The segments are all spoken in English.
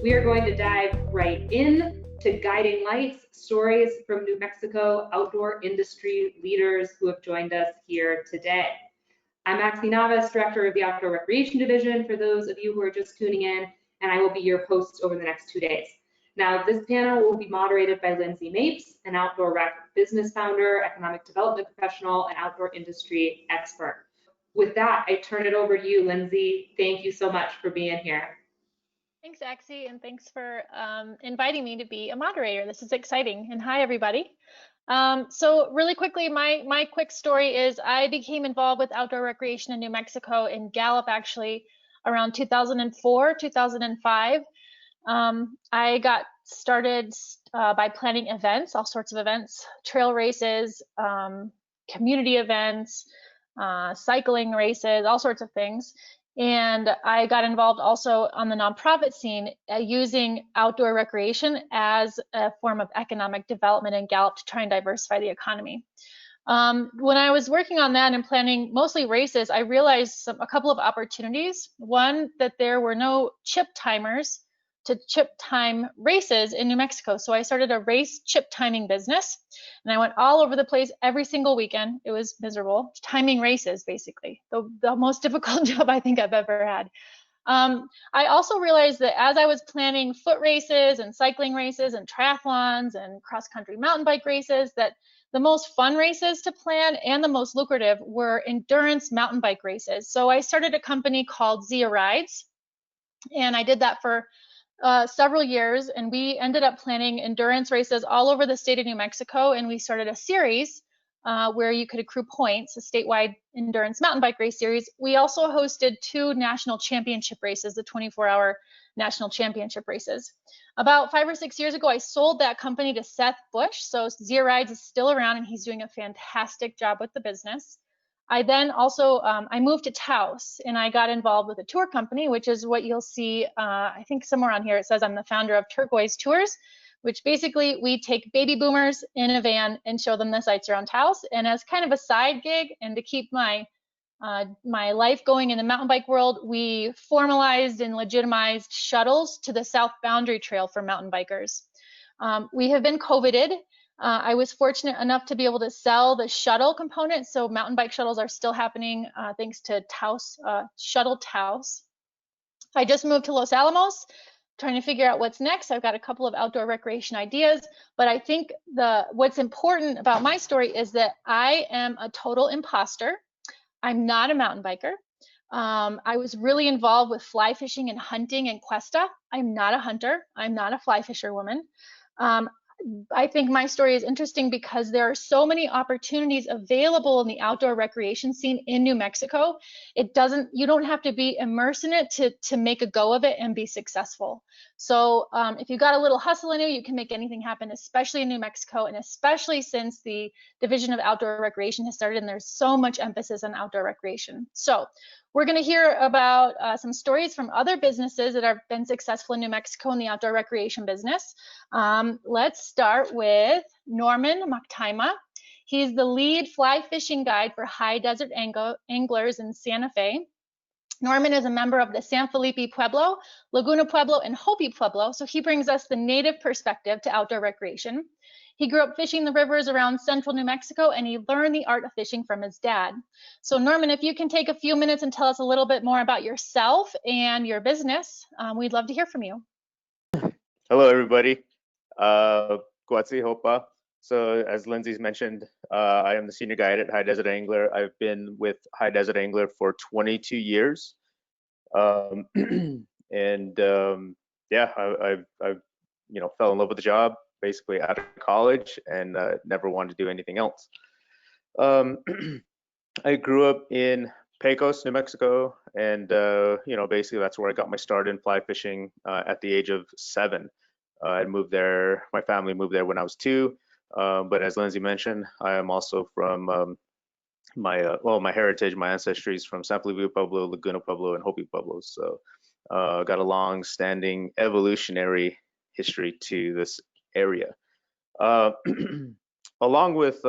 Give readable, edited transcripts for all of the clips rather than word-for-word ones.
We are going to dive right in to guiding lights, stories from New Mexico outdoor industry leaders who have joined us here today. I'm Maxie Navas, Director of the Outdoor Recreation Division, for those of you who are just tuning in, and I will be your host over the next 2 days. Now, this panel will be moderated by Lindsay Mapes, an outdoor rec business founder, economic development professional, and outdoor industry expert. With that, I turn it over to you, Lindsay. Thank you so much for being here. Thanks, Axie, and thanks for inviting me to be a moderator. This is exciting. And hi, everybody. So really quickly, my quick story is I became involved with outdoor recreation in New Mexico, in Gallup, actually, around 2004, 2005. I got started by planning events, all sorts of events, trail races, community events, cycling races, all sorts of things. And I got involved also on the nonprofit scene using outdoor recreation as a form of economic development in Gallup to try and diversify the economy. When I was working on that and planning mostly races, I realized a couple of opportunities. One, that there were no chip timers to chip time races in New Mexico. So I started a race chip timing business, and I went all over the place every single weekend. It was miserable, timing races, basically, the most difficult job I think I've ever had. I also realized that as I was planning foot races and cycling races and triathlons and cross-country mountain bike races, that the most fun races to plan and the most lucrative were endurance mountain bike races. So I started a company called Zia Rides, and I did that for several years, and we ended up planning endurance races all over the state of New Mexico, and we started a series where you could accrue points, a statewide endurance mountain bike race series. We also hosted 2 national championship races, the 24-hour national championship races. About 5 or 6 years ago, I sold that company to Seth Bush, so Zia Rides is still around, and he's doing a fantastic job with the business. I then also, I moved to Taos, and I got involved with a tour company, which is what you'll see, I think somewhere on here, it says I'm the founder of Turquoise Tours, which basically we take baby boomers in a van and show them the sights around Taos. And as kind of a side gig and to keep my life going in the mountain bike world, we formalized and legitimized shuttles to the South Boundary Trail for mountain bikers. We have been COVIDed. I was fortunate enough to be able to sell the shuttle component. So mountain bike shuttles are still happening thanks to Taos, Shuttle Taos. I just moved to Los Alamos, trying to figure out what's next. I've got a couple of outdoor recreation ideas, but I think what's important about my story is that I am a total imposter. I'm not a mountain biker. I was really involved with fly fishing and hunting in Cuesta. I'm not a hunter. I'm not a fly fisher woman. I think my story is interesting because there are so many opportunities available in the outdoor recreation scene in New Mexico. You don't have to be immersed in it to make a go of it and be successful. So if you've got a little hustle in you, you can make anything happen, especially in New Mexico, and especially since the Division of Outdoor Recreation has started and there's so much emphasis on outdoor recreation. So we're going to hear about some stories from other businesses that have been successful in New Mexico in the outdoor recreation business. Let's start with Norman Moctezuma. He's the lead fly fishing guide for high desert anglers in Santa Fe. Norman is a member of the San Felipe Pueblo, Laguna Pueblo, and Hopi Pueblo, so he brings us the native perspective to outdoor recreation. He grew up fishing the rivers around central New Mexico, and he learned the art of fishing from his dad. So Norman, if you can take a few minutes and tell us a little bit more about yourself and your business, we'd love to hear from you. Hello, everybody. Guatsi Hopa. So as Lindsay's mentioned, I am the senior guide at High Desert Angler. I've been with High Desert Angler for 22 years. Yeah, I've fell in love with the job basically out of college and never wanted to do anything else. I grew up in Pecos, New Mexico, and basically that's where I got my start in fly fishing at the age of 7. I moved there. My family moved there when I was 2. But as Lindsay mentioned, I am also from my heritage, my ancestry is from San Felipe Pueblo, Laguna Pueblo, and Hopi Pueblo. So got a long-standing evolutionary history to this area. Along with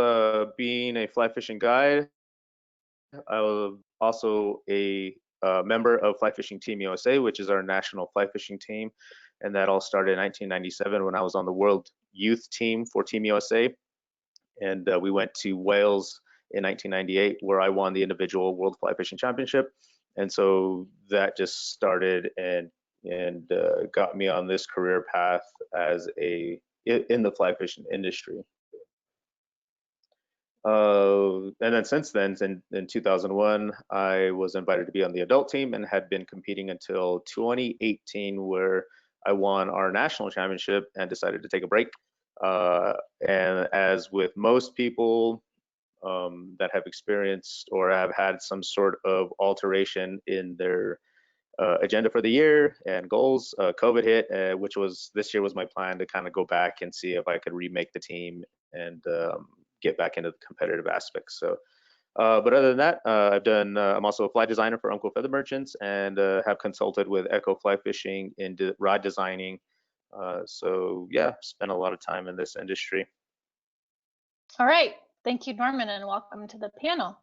being a fly fishing guide, I was also a member of Fly Fishing Team USA, which is our national fly fishing team. And that all started in 1997 when I was on the World Youth Team for Team USA. And we went to Wales in 1998, where I won the individual World Fly Fishing Championship. And so that just started and got me on this career path as in the fly fishing industry. And then since then, in 2001, I was invited to be on the adult team and had been competing until 2018, where I won our national championship and decided to take a break. And as with most people that have experienced or have had some sort of alteration in their agenda for the year and goals, COVID hit, which was this year was my plan to kind of go back and see if I could remake the team and get back into the competitive aspects. So, but other than that, I'm also a fly designer for Umpqua Feather Merchants and have consulted with Echo Fly Fishing in rod designing. So yeah, spent a lot of time in this industry. All right, thank you, Norman, and welcome to the panel.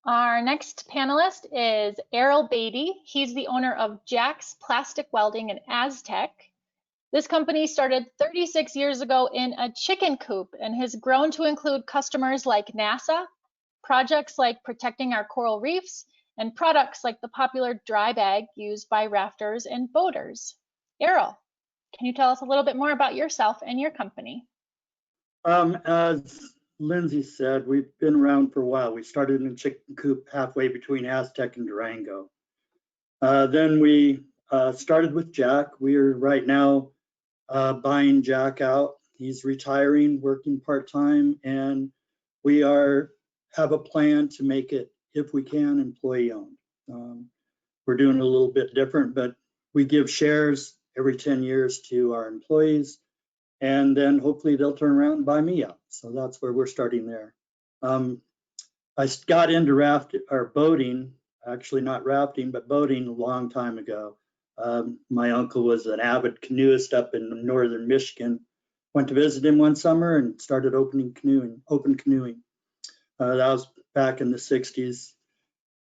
Our next panelist is Errol Beatty. He's the owner of Jack's Plastic Welding in Aztec. This company started 36 years ago in a chicken coop and has grown to include customers like NASA, projects like protecting our coral reefs, and products like the popular dry bag used by rafters and boaters. Errol, can you tell us a little bit more about yourself and your company? As Lindsay said, we've been around for a while. We started in a chicken coop halfway between Aztec and Durango. Then we started with Jack. We are right now buying Jack out. He's retiring, working part-time, and we have a plan to make it, if we can, employee-owned. We're doing a little bit different, but we give shares every 10 years to our employees, and then hopefully they'll turn around and buy me out. So that's where we're starting there. I got into boating, actually not rafting, but boating a long time ago. My uncle was an avid canoeist up in northern Michigan. Went to visit him one summer and started open canoeing. That was back in the 60s.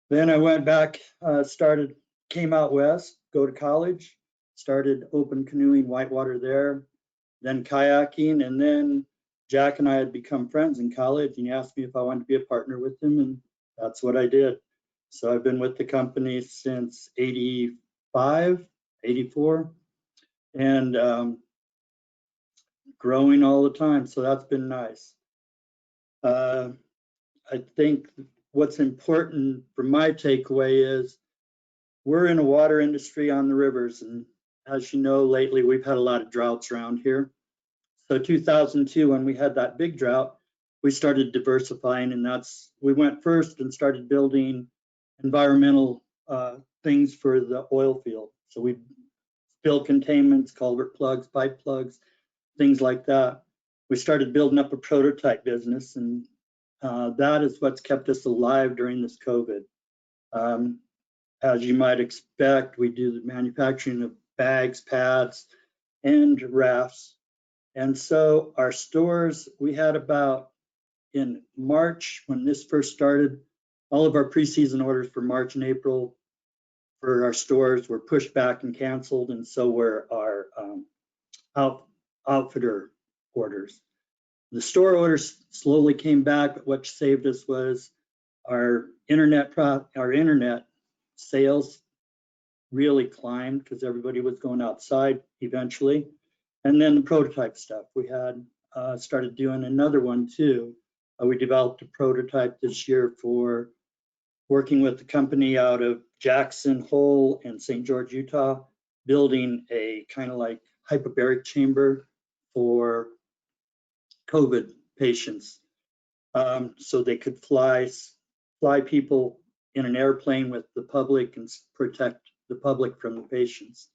Then I went back, came out west, go to college, started open canoeing, whitewater there, then kayaking, and then Jack and I had become friends in college, and he asked me if I wanted to be a partner with him, and that's what I did. So I've been with the company since 85, 84, and growing all the time, so that's been nice. I think what's important for my takeaway is we're in a water industry on the rivers, and as you know, lately we've had a lot of droughts around here. So 2002, when we had that big drought, we started diversifying, and we went first and started building environmental things for the oil field. So we built containments, culvert plugs, pipe plugs, things like that. We started building up a prototype business, and that is what's kept us alive during this COVID. As you might expect, we do the manufacturing of bags, pads, and rafts. And so our stores, we had about, in March, when this first started, all of our preseason orders for March and April for our stores were pushed back and canceled, and so were our outfitter orders. The store orders slowly came back, but what saved us was our internet sales really climbed because everybody was going outside eventually. And then the prototype stuff, we had started doing another one too. We developed a prototype this year for working with the company out of Jackson Hole in St. George, Utah, building a kind of like hyperbaric chamber for COVID patients, so they could fly people in an airplane with the public and protect the public from the patients.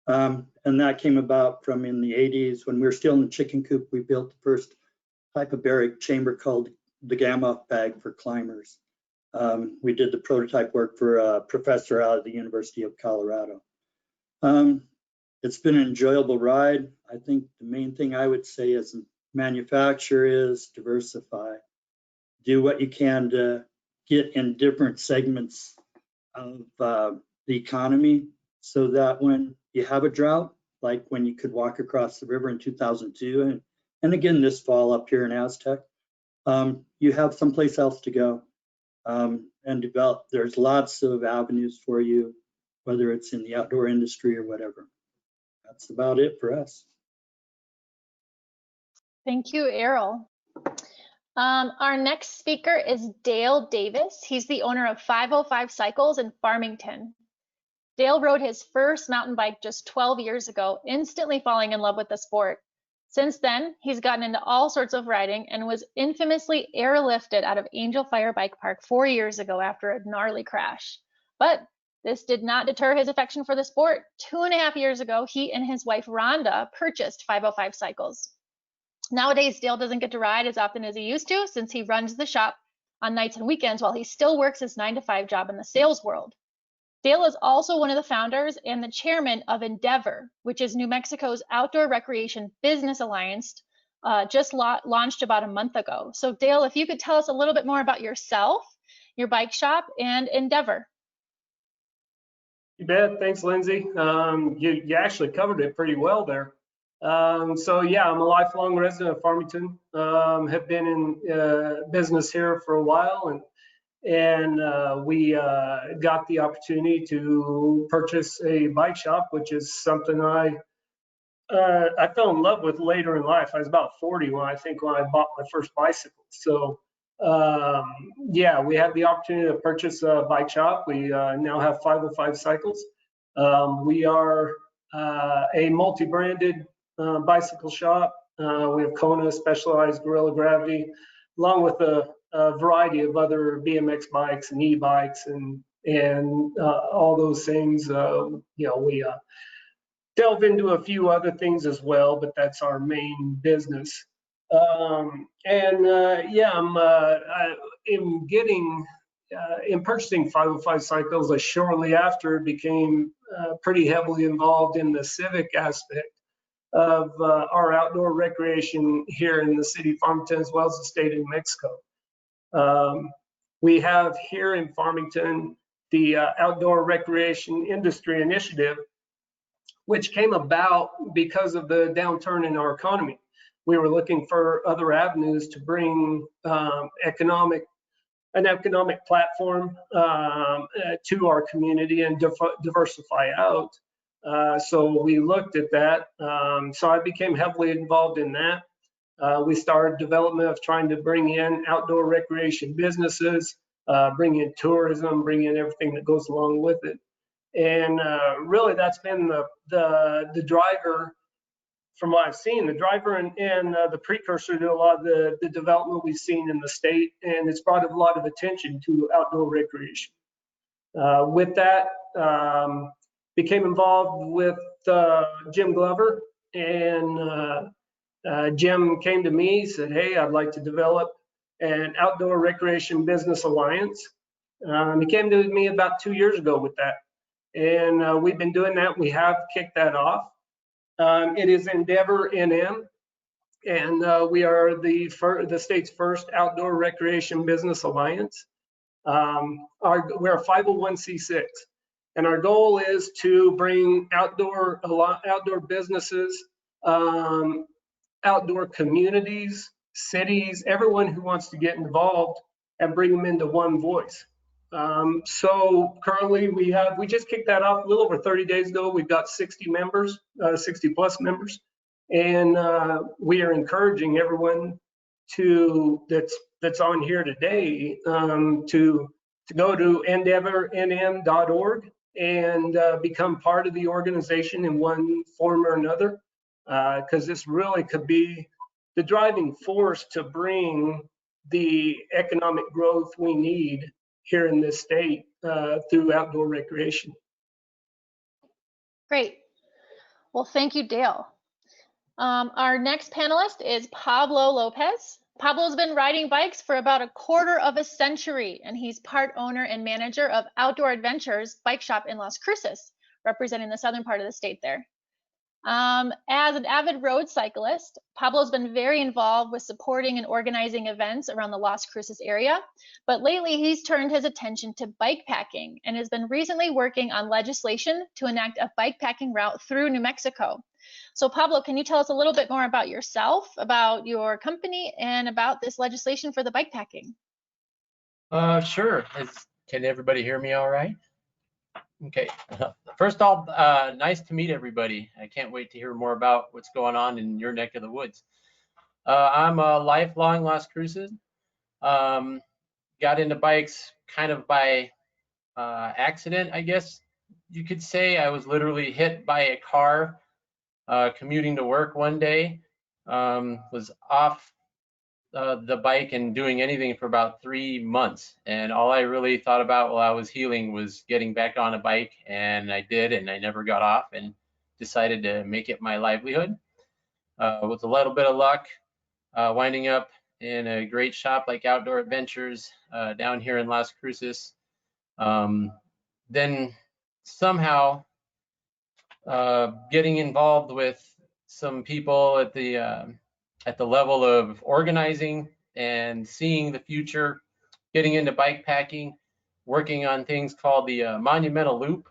And that came about from in the 80s when we were still in the chicken coop. We built the first hyperbaric chamber called the Gamma bag for climbers. We did the prototype work for a professor out of the University of Colorado. It's been an enjoyable ride. I think the main thing I would say as a manufacturer is diversify. Do what you can to get in different segments of the economy so that when you have a drought, like when you could walk across the river in 2002, and again this fall up here in Aztec. You have someplace else to go and develop. There's lots of avenues for you, whether it's in the outdoor industry or whatever. That's about it for us. Thank you, Errol. Our next speaker is Dale Davis. He's the owner of 505 Cycles in Farmington. Dale rode his first mountain bike just 12 years ago, instantly falling in love with the sport. Since then, he's gotten into all sorts of riding and was infamously airlifted out of Angel Fire Bike Park 4 years ago after a gnarly crash. But this did not deter his affection for the sport. 2.5 years ago, he and his wife Rhonda purchased 505 Cycles. Nowadays, Dale doesn't get to ride as often as he used to since he runs the shop on nights and weekends while he still works his 9-to-5 job in the sales world. Dale is also one of the founders and the chairman of Endeavor, which is New Mexico's outdoor recreation business alliance, just launched about a month ago. So Dale, if you could tell us a little bit more about yourself, your bike shop, and Endeavor. You bet. Thanks, Lindsay. You actually covered it pretty well there. So yeah, I'm a lifelong resident of Farmington. Have been in business here for a while, and we got the opportunity to purchase a bike shop, which is something I fell in love with later in life. I was about 40 when I bought my first bicycle. So yeah, we had the opportunity to purchase a bike shop. We now have 505 Cycles. We are a multi-branded bicycle shop. We have Kona, Specialized, Gorilla Gravity, along with a variety of other BMX bikes and e-bikes and all those things. You know, we delve into a few other things as well, but that's our main business. Yeah, in purchasing 505 Cycles, I shortly after became pretty heavily involved in the civic aspect of our outdoor recreation here in the city of Farmington, as well as the state of New Mexico. We have here in Farmington the Outdoor Recreation Industry Initiative, which came about because of the downturn in our economy. We were looking for other avenues to bring an economic platform to our community and diversify out. So we looked at that. So I became heavily involved in that. We started development of trying to bring in outdoor recreation businesses, bring in tourism, bring in everything that goes along with it. And really that's been the driver from what I've seen, the driver and the precursor to a lot of the development we've seen in the state, and it's brought a lot of attention to outdoor recreation. With that, became involved with Jim Glover, and Jim came to me, said, hey, I'd like to develop an outdoor recreation business alliance. He came to me about 2 years ago with that, and we've been doing that. We have kicked that off. It is Endeavor NM, and we are the state's first outdoor recreation business alliance. We're a 501c6, and our goal is to bring outdoor businesses, outdoor communities, cities, everyone who wants to get involved, and bring them into one voice. So currently we just kicked that off a little over 30 days ago. We've got 60 members, 60 plus members, and we are encouraging everyone that's on here today to go to endeavornm.org and become part of the organization in one form or another, because this really could be the driving force to bring the economic growth we need here in this state through outdoor recreation. Great. Well, thank you, Dale. Our next panelist is Pablo Lopez. Pablo's been riding bikes for about a quarter of a century, and he's part owner and manager of Outdoor Adventures Bike Shop in Las Cruces, representing the southern part of the state there. As an avid road cyclist, Pablo's been very involved with supporting and organizing events around the Las Cruces area, but lately he's turned his attention to bikepacking and has been recently working on legislation to enact a bikepacking route through New Mexico. So Pablo, can you tell us a little bit more about yourself, about your company, and about this legislation for the bikepacking? Sure. Can everybody hear me all right? Okay. First off, nice to meet everybody. I can't wait to hear more about what's going on in your neck of the woods. I'm a lifelong Las Cruces. Got into bikes kind of by accident, I guess you could say. I was literally hit by a car commuting to work one day. Was off the bike and doing anything for about 3 months, and all I really thought about while I was healing was getting back on a bike, and I did, and I never got off and decided to make it my livelihood. With a little bit of luck, winding up in a great shop like Outdoor Adventures down here in Las Cruces. Then somehow getting involved with some people at the level of organizing and seeing the future, getting into bikepacking, working on things called the Monumental Loop,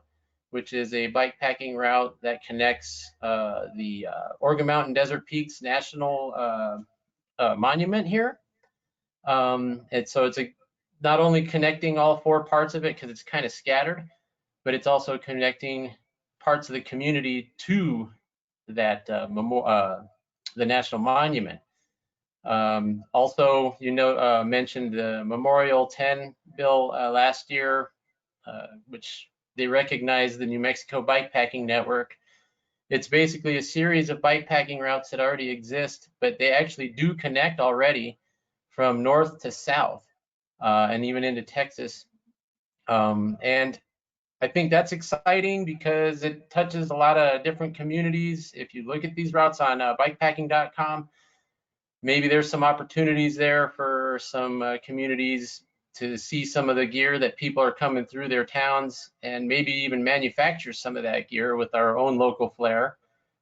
which is a bikepacking route that connects the Organ Mountain Desert Peaks National Monument here. And so it's not only connecting all 4 parts of it because it's kind of scattered, but it's also connecting parts of the community to that the national monument. Also, mentioned the Memorial 10 bill last year, which they recognized the New Mexico Bikepacking Network. It's basically a series of bikepacking routes that already exist, but they actually do connect already from north to south and even into Texas. And I think that's exciting because it touches a lot of different communities. If you look at these routes on bikepacking.com, maybe there's some opportunities there for some communities to see some of the gear that people are coming through their towns, and maybe even manufacture some of that gear with our own local flair,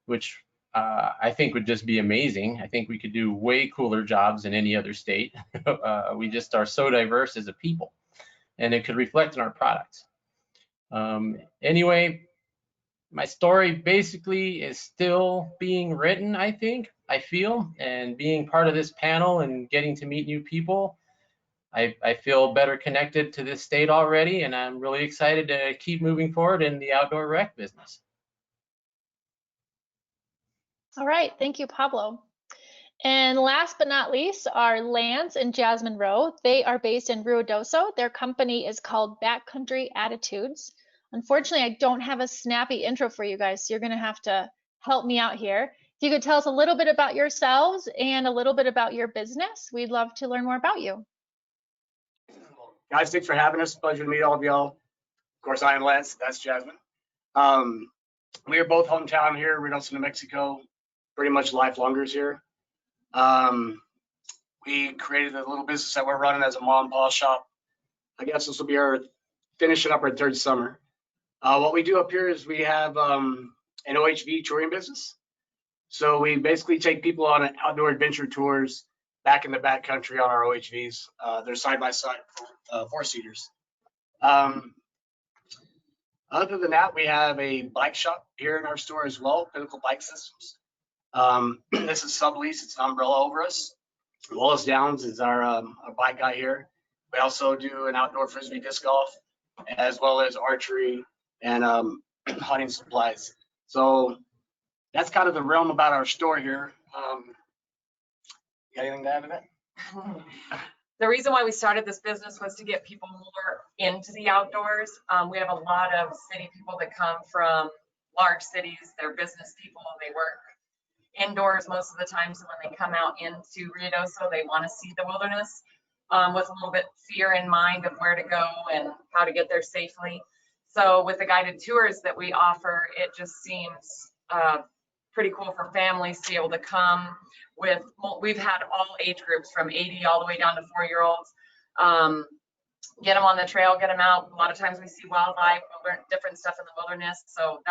which I think would just be amazing. I think we could do way cooler jobs in any other state. We just are so diverse as a people, and it could reflect in our products. Anyway, my story basically is still being written, I feel, and being part of this panel and getting to meet new people, I feel better connected to this state already, and I'm really excited to keep moving forward in the outdoor rec business. All right, thank you, Pablo. And last but not least are Lance and Jasmine Rowe. They are based in Ruidoso. Their company is called Backcountry Attitudes. Unfortunately, I don't have a snappy intro for you guys, so you're gonna have to help me out here. If you could tell us a little bit about yourselves and a little bit about your business, we'd love to learn more about you. Guys, thanks for having us. Pleasure to meet all of y'all. Of course, I am Lance. That's Jasmine. We are both hometown here, Ruidoso, New Mexico. Pretty much lifelongers here. We created a little business that we're running as a mom and pop shop. I guess this will be our finishing up our 3rd summer. What we do up here is we have an OHV touring business. So we basically take people on outdoor adventure tours back in the backcountry on our OHVs. They're side-by-side 4-seaters. Other than that, we have a bike shop here in our store as well, Pinnacle Bike Systems. This is sublease. It's an umbrella over us. Wallace Downs is our bike guy here. We also do an outdoor frisbee disc golf, as well as archery and hunting supplies. So that's kind of the realm about our store here. You got anything to add to that? The reason why we started this business was to get people more into the outdoors. We have a lot of city people that come from large cities. They're business people. They work indoors most of the time. So when they come out into Ruidoso, they want to see the wilderness with a little bit fear in mind of where to go and how to get there safely. So with the guided tours that we offer, it just seems pretty cool for families to be able to come with. We've had all age groups from 80 all the way down to 4-year-olds. Get them on the trail, get them out. A lot of times we see wildlife, different stuff in the wilderness. So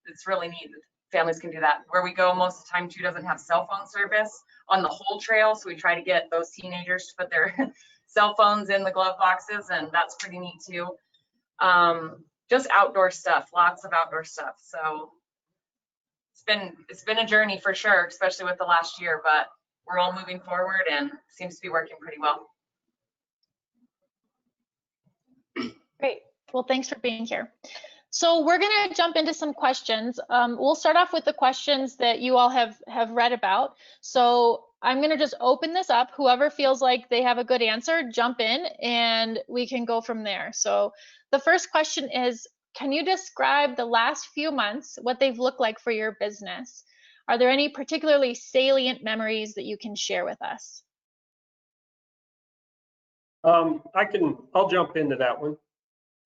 it's really neat. families can do that. Where we go most of the time too doesn't have cell phone service on the whole trail. So we try to get those teenagers to put their cell phones in the glove boxes, and that's pretty neat too. Just outdoor stuff, lots of outdoor stuff. So it's been a journey for sure, especially with the last year, but we're all moving forward and seems to be working pretty well. Great. Well, thanks for being here. So we're going to jump into some questions. We'll start off with the questions that you all have read about. So I'm going to just open this up. Whoever feels like they have a good answer, jump in and we can go from there. So the first question is, can you describe the last few months, what they've looked like for your business? Are there any particularly salient memories that you can share with us? I'll jump into that one.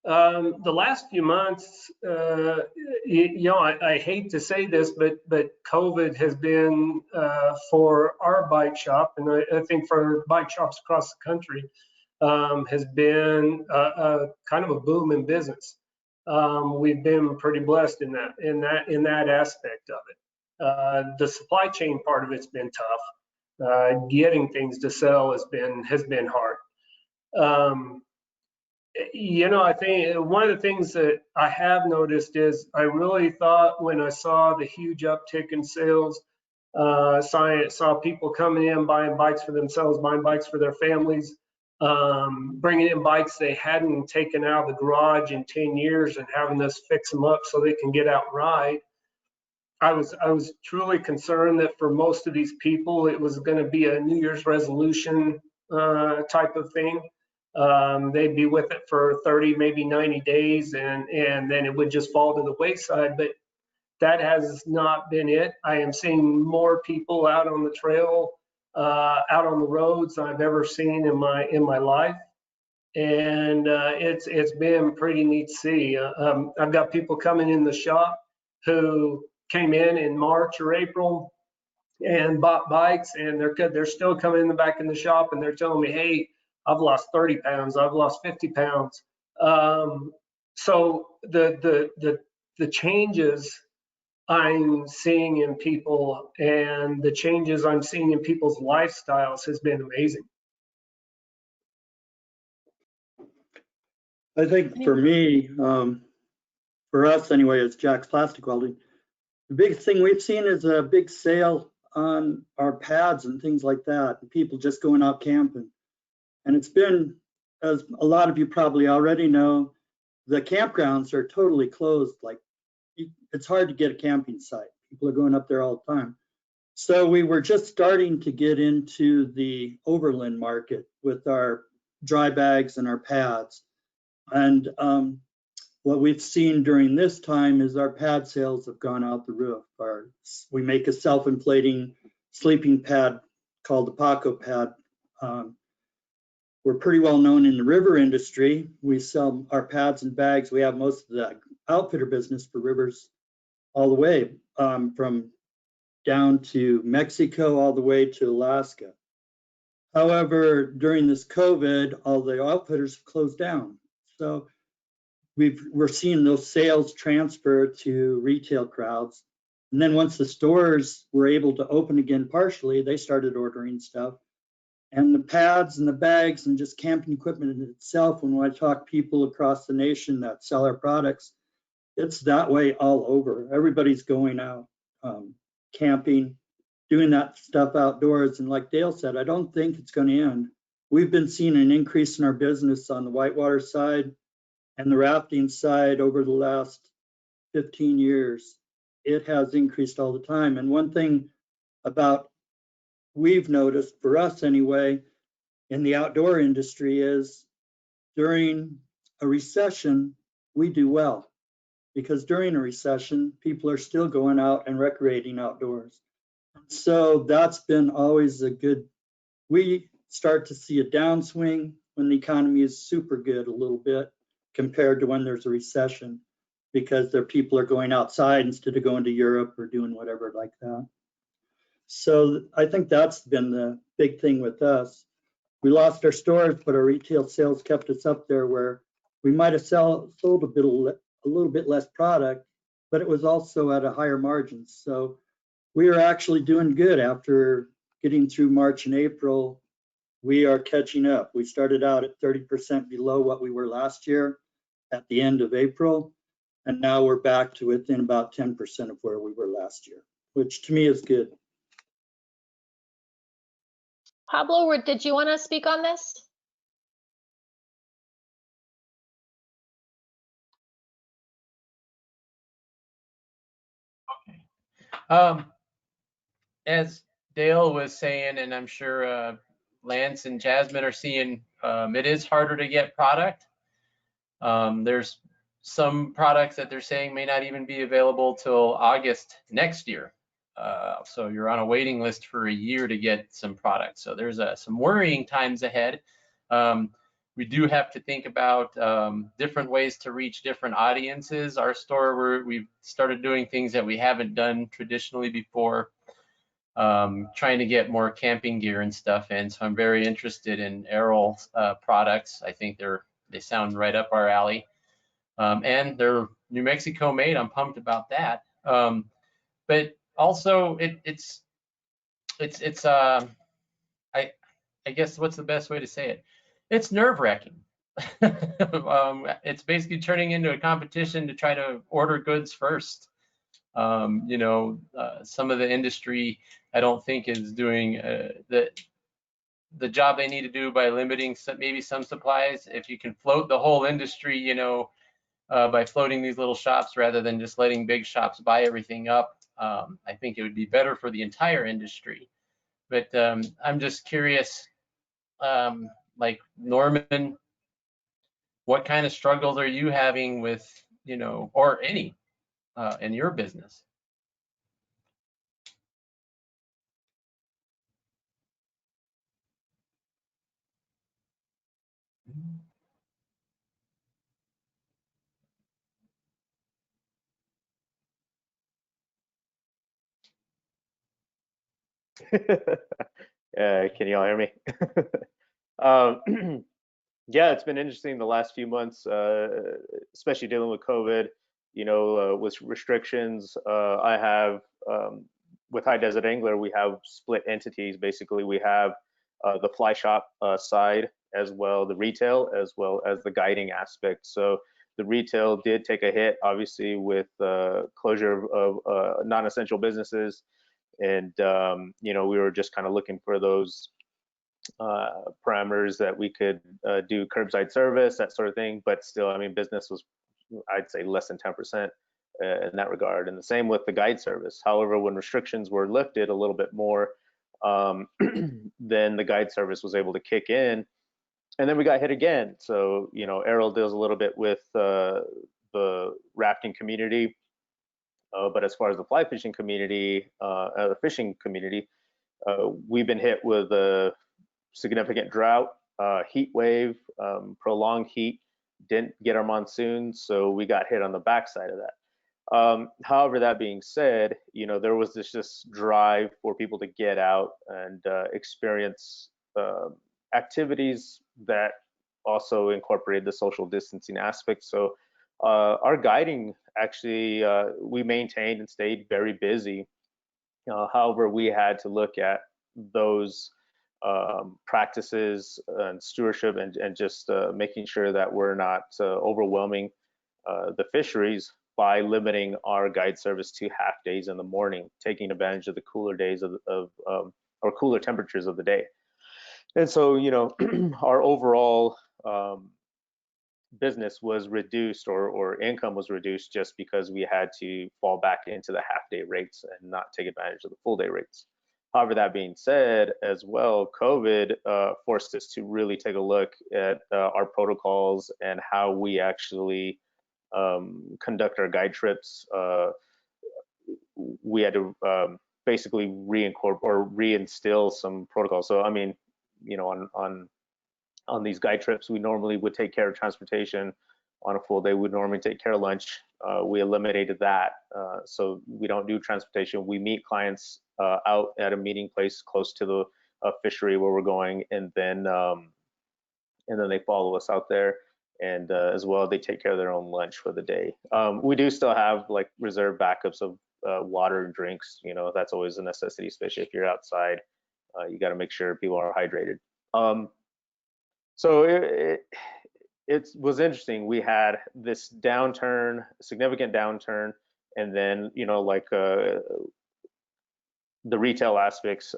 The last few months, I hate to say this, but COVID has been for our bike shop, and I think for bike shops across the country, has been kind of a boom in business. We've been pretty blessed in that aspect of it. The supply chain part of it's been tough. Getting things to sell has been hard. I think one of the things that I have noticed is I really thought when I saw the huge uptick in sales, saw people coming in, buying bikes for themselves, buying bikes for their families, bringing in bikes they hadn't taken out of the garage in 10 years and having us fix them up so they can get out and ride. I was truly concerned that for most of these people, it was going to be a New Year's resolution type of thing. They'd be with it for 30, maybe 90 days, and then it would just fall to the wayside. But that has not been it. I am seeing more people out on the trail, out on the roads than I've ever seen in my life, and it's been pretty neat to see. I've got people coming in the shop who came in March or April and bought bikes, and they're still coming in the back in the shop, and they're telling me, hey, I've lost 30 pounds, I've lost 50 pounds. So the changes I'm seeing in people and the changes I'm seeing in people's lifestyles has been amazing. I think for me, for us anyway, as Jack's Plastic Welding, the biggest thing we've seen is a big sale on our pads and things like that, and people just going out camping. And it's been, as a lot of you probably already know, the campgrounds are totally closed. Like, it's hard to get a camping site. People are going up there all the time. So we were just starting to get into the overland market with our dry bags and our pads. And what we've seen during this time is our pad sales have gone out the roof. We make a self-inflating sleeping pad called the Paco pad. We're pretty well known in the river industry. We sell our pads and bags. We have most of the outfitter business for rivers all the way from down to Mexico all the way to Alaska. However, during this COVID, all the outfitters have closed down. So we're seeing those sales transfer to retail crowds. And then once the stores were able to open again partially, they started ordering stuff. And the pads and the bags and just camping equipment in itself, when I talk to people across the nation that sell our products, it's that way all over. Everybody's going out camping, doing that stuff outdoors. And like Dale said, I don't think it's going to end. We've been seeing an increase in our business on the whitewater side and the rafting side over the last 15 years. It has increased all the time. And one thing about we've noticed, for us anyway, in the outdoor industry is during a recession, we do well, because during a recession, people are still going out and recreating outdoors. So that's been always a good, we start to see a downswing when the economy is super good a little bit compared to when there's a recession, because their people are going outside instead of going to Europe or doing whatever like that. So I think that's been the big thing with us. We lost our stores, but our retail sales kept us up there, where we might have sold a little bit less product, but it was also at a higher margin. So we are actually doing good after getting through March and April. We are catching up. We started out at 30% below what we were last year at the end of April. And now we're back to within about 10% of where we were last year, which to me is good. Pablo, did you want to speak on this? As Dale was saying, and I'm sure Lance and Jasmine are seeing, it is harder to get product. There's some products that they're saying may not even be available till August next year. So you're on a waiting list for a year to get some product. So there's some worrying times ahead. We do have to think about different ways to reach different audiences. Our store, we've started doing things that we haven't done traditionally before, trying to get more camping gear and stuff in. So I'm very interested in Aral products. I think they sound right up our alley. And they're New Mexico made. I'm pumped about that. But also I guess what's the best way to say it? It's nerve-wracking. It's basically turning into a competition to try to order goods first. Some of the industry I don't think is doing the job they need to do by limiting maybe some supplies. If you can float the whole industry, by floating these little shops rather than just letting big shops buy everything up, I think it would be better for the entire industry. But I'm just curious, like Norman, what kind of struggles are you having with, or any in your business? Can you all hear me? Yeah, it's been interesting the last few months, especially dealing with COVID, with restrictions. I have, with High Desert Angler, we have split entities. Basically, we have the fly shop side as well, the retail, as well as the guiding aspect. So the retail did take a hit, obviously, with closure of non-essential businesses. And, we were just kind of looking for those parameters that we could do curbside service, that sort of thing. But still, I mean, business was, I'd say, less than 10% in that regard. And the same with the guide service. However, when restrictions were lifted a little bit more, then the guide service was able to kick in. And then we got hit again. So, Aral deals a little bit with the rafting community. But as far as the fly fishing community, the fishing community, we've been hit with a significant drought, heat wave, prolonged heat, didn't get our monsoon, so we got hit on the backside of that. However, that being said, there was this drive for people to get out and experience activities that also incorporated the social distancing aspect. So our guiding, actually, we maintained and stayed very busy. However, we had to look at those practices and stewardship and just making sure that we're not overwhelming the fisheries by limiting our guide service to half days in the morning, taking advantage of the cooler days or cooler temperatures of the day. And so, our overall business was reduced, or income was reduced, just because we had to fall back into the half-day rates and not take advantage of the full-day rates. However, that being said, as well, COVID forced us to really take a look at our protocols and how we actually conduct our guide trips. We had to basically reinstill some protocols. So, I mean, on these guide trips, we normally would take care of transportation. On a full day, we'd normally take care of lunch. We eliminated that. So we don't do transportation. We meet clients out at a meeting place close to the fishery where we're going, and then they follow us out there. And as well, they take care of their own lunch for the day. We do still have like reserve backups of water and drinks. You know, that's always a necessity, especially if you're outside. You got to make sure people are hydrated. So it was interesting. We had this downturn, significant downturn, and then, you know, like the retail aspects,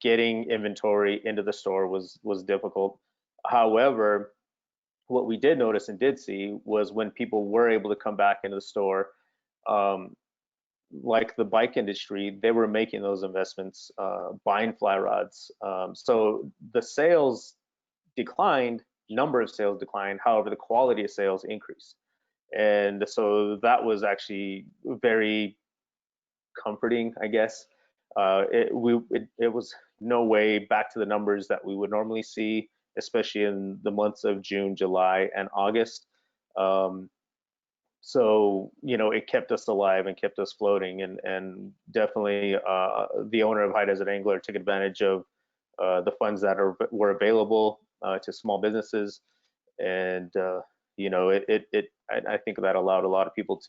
getting inventory into the store was difficult. However, what we did notice and did see was when people were able to come back into the store, like the bike industry, they were making those investments, buying fly rods. So the sales declined, number of sales declined, however, the quality of sales increased. And so that was actually very comforting, I guess. It was no way back to the numbers that we would normally see, especially in the months of June, July, and August. So, you know, it kept us alive and kept us floating, and definitely the owner of High Desert Angler took advantage of the funds that were available to small businesses. And, you know, I think that allowed a lot of people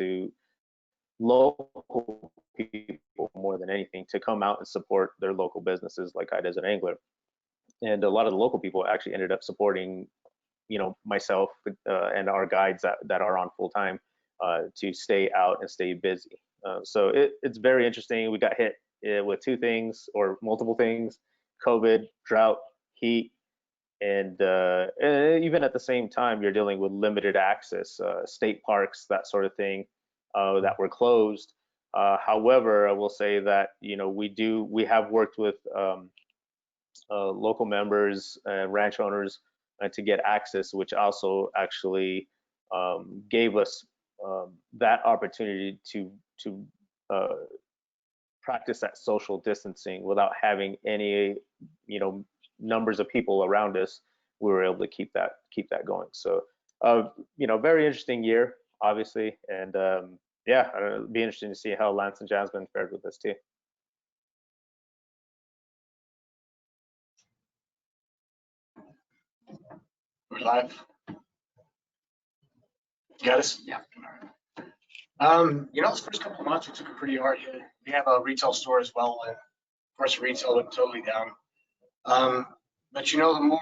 local people more than anything, to come out and support their local businesses like High Desert Angler. And a lot of the local people actually ended up supporting, you know, myself and our guides that are on full time to stay out and stay busy. So it's very interesting. We got hit with two things, or multiple things: COVID, drought, heat, and even at the same time, you're dealing with limited access, state parks, that sort of thing, that were closed. However, I will say that, you know, we have worked with local members and ranch owners to get access, which also actually gave us that opportunity to practice that social distancing without having any, you know, numbers of people around us. We were able to keep that going. So, you know, very interesting year, obviously, and yeah, it'll be interesting to see how Lance and Jasmine fared with this too. We're live. Got us? Yeah. You know, those first couple of months we took a pretty hard hit. We have a retail store as well, and of course retail went totally down. But you know, the more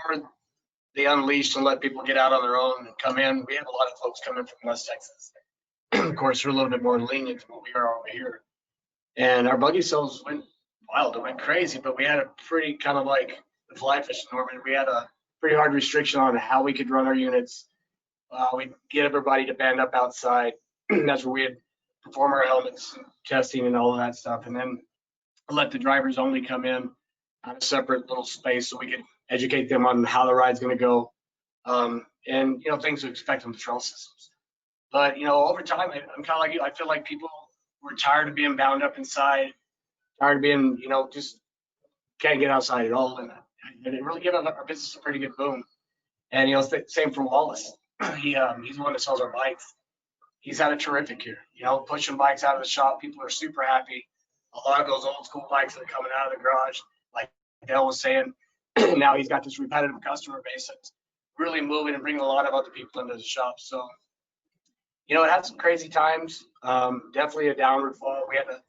they unleashed and let people get out on their own and come in, we have a lot of folks coming from West Texas. Of course, we're a little bit more lenient than what we are over here. And our buggy sales went wild, it went crazy, but we had a pretty kind of like the fly fishing, Norman, we had a pretty hard restriction on how we could run our units. We'd get everybody to band up outside. That's where we'd perform our helmets, testing, and all of that stuff. And then let the drivers only come in on a separate little space so we could educate them on how the ride's going to go. And, you know, things to expect on the trail systems. But, you know, over time, I'm kind of like you. I feel like people were tired of being bound up inside, tired of being, you know, just can't get outside at all. And it really gave our business a pretty good boom. And, you know, same for Wallace. He's the one that sells our bikes. He's had a terrific year, you know, pushing bikes out of the shop. People are super happy. A lot of those old school bikes that are coming out of the garage, like Dale was saying, now he's got this repetitive customer base that's really moving and bringing a lot of other people into the shop. So, you know, it had some crazy times, definitely a downward fall. We had to,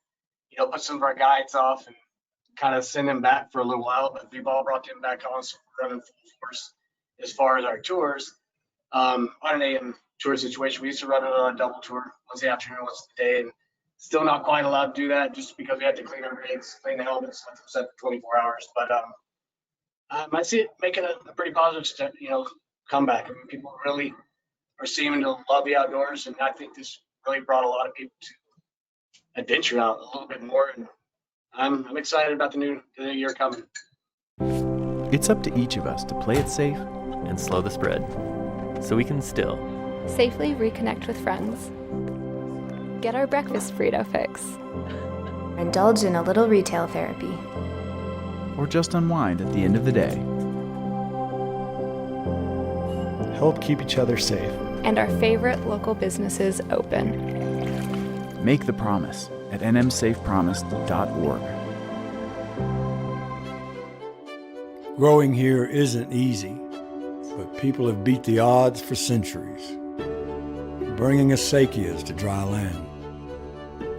you know, put some of our guides off and kind of send them back for a little while, but we've all brought them back on, so we're running full force as far as our tours. On an AM tour situation, we used to run it on a double tour, once the afternoon, once the day, and still not quite allowed to do that just because we had to clean our rigs, clean the helmets, let them set for 24 hours. But I see it making a pretty positive step, you know, comeback. I mean, people really are seeming to love the outdoors, and I think this really brought a lot of people to adventure out a little bit more. And I'm excited about the new year coming. It's up to each of us to play it safe and slow the spread, so we can still safely reconnect with friends, get our breakfast burrito fix, indulge in a little retail therapy, or just unwind at the end of the day. Help keep each other safe. And our favorite local businesses open. Make the promise at nmsafepromise.org. Growing here isn't easy, but people have beat the odds for centuries, bringing acequias to dry land,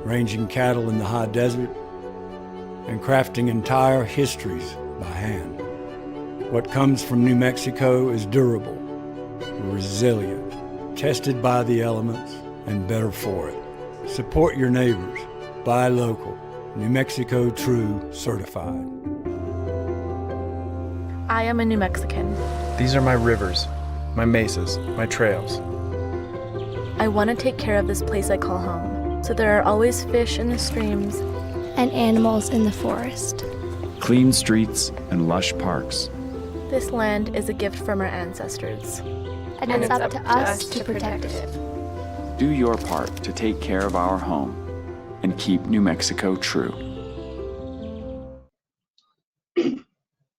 ranging cattle in the high desert, and crafting entire histories by hand. What comes from New Mexico is durable, resilient, tested by the elements, and better for it. Support your neighbors. Buy local. New Mexico True certified. I am a New Mexican. These are my rivers, my mesas, my trails. I want to take care of this place I call home, so there are always fish in the streams and animals in the forest. Clean streets and lush parks. This land is a gift from our ancestors. And it's up to us to protect it. Do your part to take care of our home and keep New Mexico true.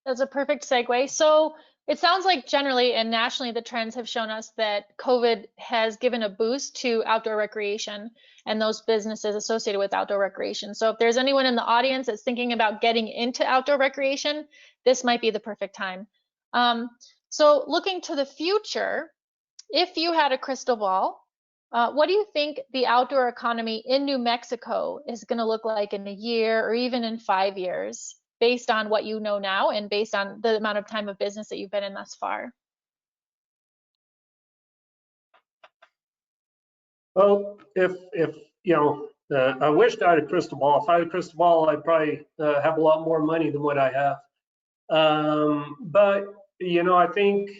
That's a perfect segue. So it sounds like generally and nationally, the trends have shown us that COVID has given a boost to outdoor recreation and those businesses associated with outdoor recreation. So if there's anyone in the audience that's thinking about getting into outdoor recreation, this might be the perfect time. So looking to the future, if you had a crystal ball, what do you think the outdoor economy in New Mexico is going to look like in a year or even in 5 years, based on what you know now and based on the amount of time of business that you've been in thus far? Well, if you know, I wished I had a crystal ball. If I had a crystal ball, I'd probably have a lot more money than what I have. But you know, I think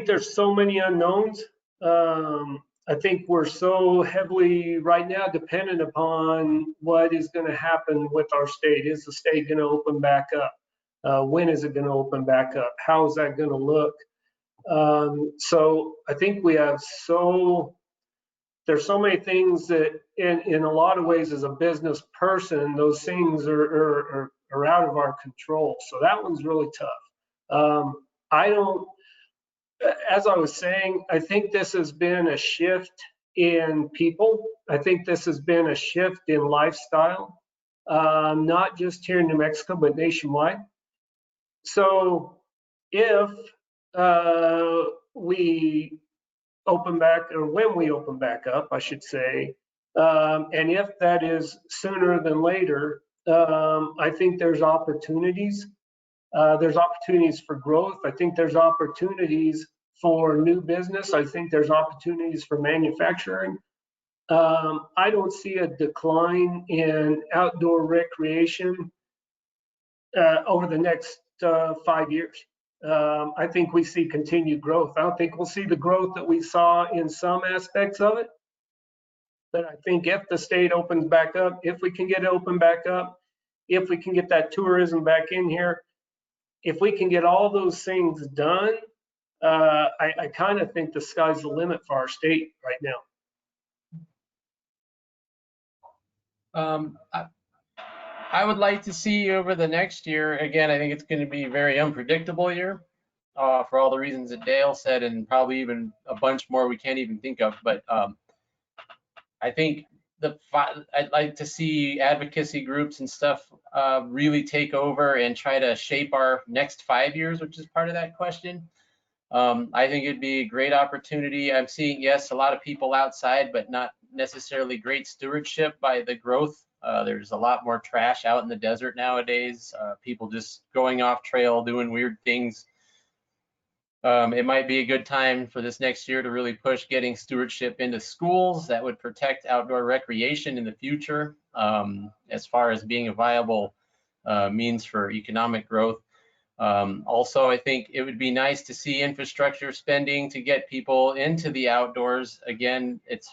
there's so many unknowns. I think we're so heavily right now dependent upon what is going to happen with our state. Is the state going to open back up? When is it going to open back up? How is that going to look? So I think we have there's so many things that in a lot of ways as a business person, those things are out of our control. So that one's really tough. As I was saying, I think this has been a shift in people. I think this has been a shift in lifestyle, not just here in New Mexico, but nationwide. So if we open back, or when we open back up, I should say, and if that is sooner than later, I think there's opportunities. There's opportunities for growth. I think there's opportunities for new business. I think there's opportunities for manufacturing. I don't see a decline in outdoor recreation over the next 5 years. I think we see continued growth. I don't think we'll see the growth that we saw in some aspects of it. But I think if the state opens back up, if we can get it open back up, if we can get that tourism back in here, if we can get all those things done, I kind of think the sky's the limit for our state right now. I would like to see over the next year, again, I think it's going to be a very unpredictable year for all the reasons that Dale said, and probably even a bunch more we can't even think of. But I think I'd like to see advocacy groups and stuff really take over and try to shape our next 5 years, which is part of that question. I think it'd be a great opportunity. I'm seeing, yes, a lot of people outside, but not necessarily great stewardship by the growth. There's a lot more trash out in the desert nowadays. People just going off trail, doing weird things. It might be a good time for this next year to really push getting stewardship into schools that would protect outdoor recreation in the future, as far as being a viable means for economic growth. Also, I think it would be nice to see infrastructure spending to get people into the outdoors. Again, it's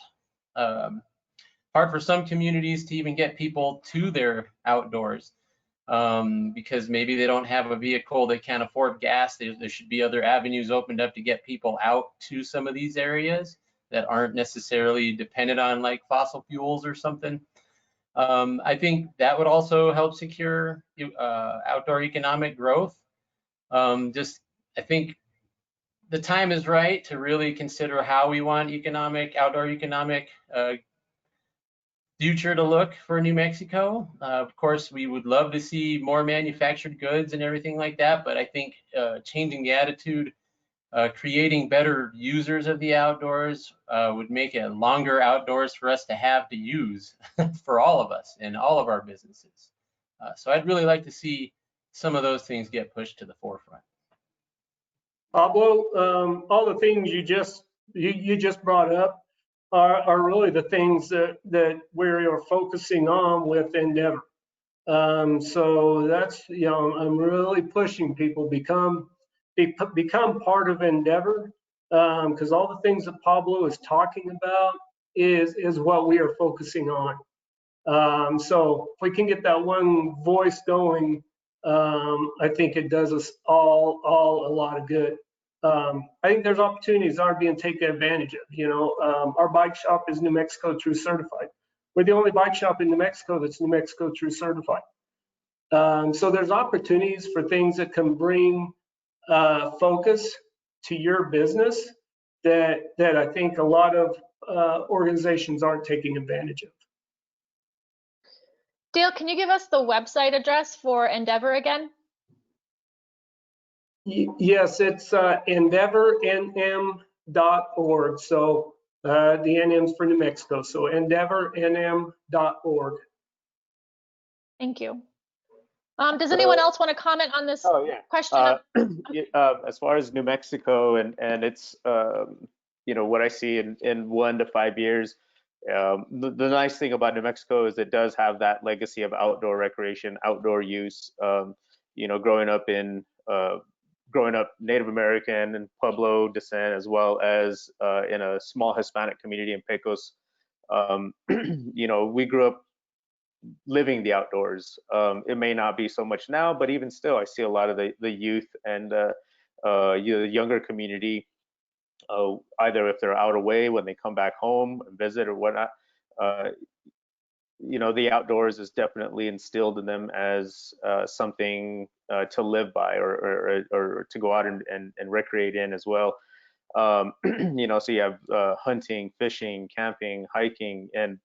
hard for some communities to even get people to their outdoors. Because maybe they don't have a vehicle, they can't afford gas. There should be other avenues opened up to get people out to some of these areas that aren't necessarily dependent on like fossil fuels or something. I think that would also help secure outdoor economic growth. I think the time is right to really consider how we want outdoor economic future to look for New Mexico. Of course, we would love to see more manufactured goods and everything like that, but I think changing the attitude creating better users of the outdoors would make it longer outdoors for us to have to use for all of us in all of our businesses. So I'd really like to see some of those things get pushed to the forefront. Pablo, all the things you just brought up are really the things that we're focusing on with Endeavor. So that's, I'm really pushing people become part of Endeavor, because all the things that Pablo is talking about is what we are focusing on. So if we can get that one voice going, I think it does us all a lot of good. I think there's opportunities that aren't being taken advantage of. Our bike shop is New Mexico True Certified. We're the only bike shop in New Mexico that's New Mexico True Certified. So there's opportunities for things that can bring focus to your business that I think a lot of organizations aren't taking advantage of. Dale, can you give us the website address for Endeavor again? Yes, it's endeavornm.org. So the NM's for New Mexico. So endeavornm.org. Thank you. Does anyone else want to comment on this question? As far as New Mexico and it's, what I see in 1 to 5 years, the nice thing about New Mexico is it does have that legacy of outdoor recreation, outdoor use. Growing up Native American and Pueblo descent, as well as in a small Hispanic community in Pecos, we grew up living the outdoors. It may not be so much now, but even still, I see a lot of the youth and the younger community, either if they're out away when they come back home and visit or whatnot, the outdoors is definitely instilled in them as something to live by or to go out and recreate in as well. So you have hunting, fishing, camping, hiking, and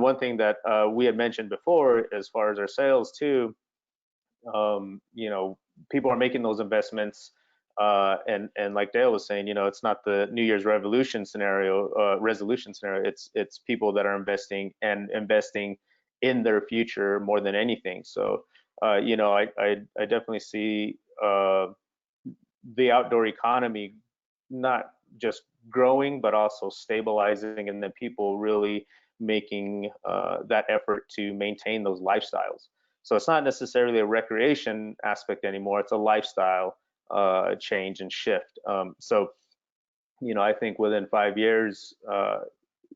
one thing that we had mentioned before, as far as our sales too, people are making those investments, and like Dale was saying, it's not the New Year's resolution scenario. It's people that are investing in their future more than anything. So, I definitely see the outdoor economy not just growing, but also stabilizing, and then people really making that effort to maintain those lifestyles. So it's not necessarily a recreation aspect anymore, it's a lifestyle change and shift. So I think within 5 years,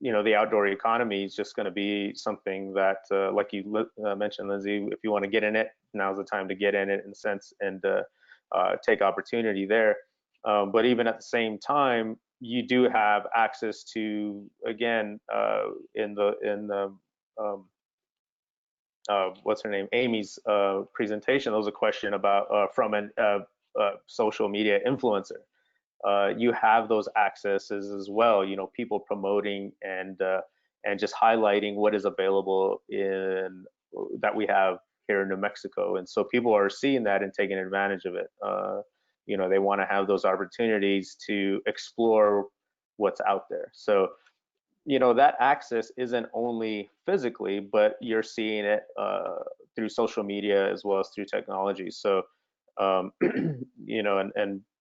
the outdoor economy is just going to be something that, like you mentioned, Lindsay, if you want to get in it, now's the time to get in it in a sense and take opportunity there. But even at the same time, you do have access to, again, in the what's her name, Amy's presentation, there was a question about from a social media influencer. You have those accesses as well, people promoting and just highlighting what is available that we have here in New Mexico. And so people are seeing that and taking advantage of it. They want to have those opportunities to explore what's out there. So, that access isn't only physically, but you're seeing it through social media as well as through technology. So, and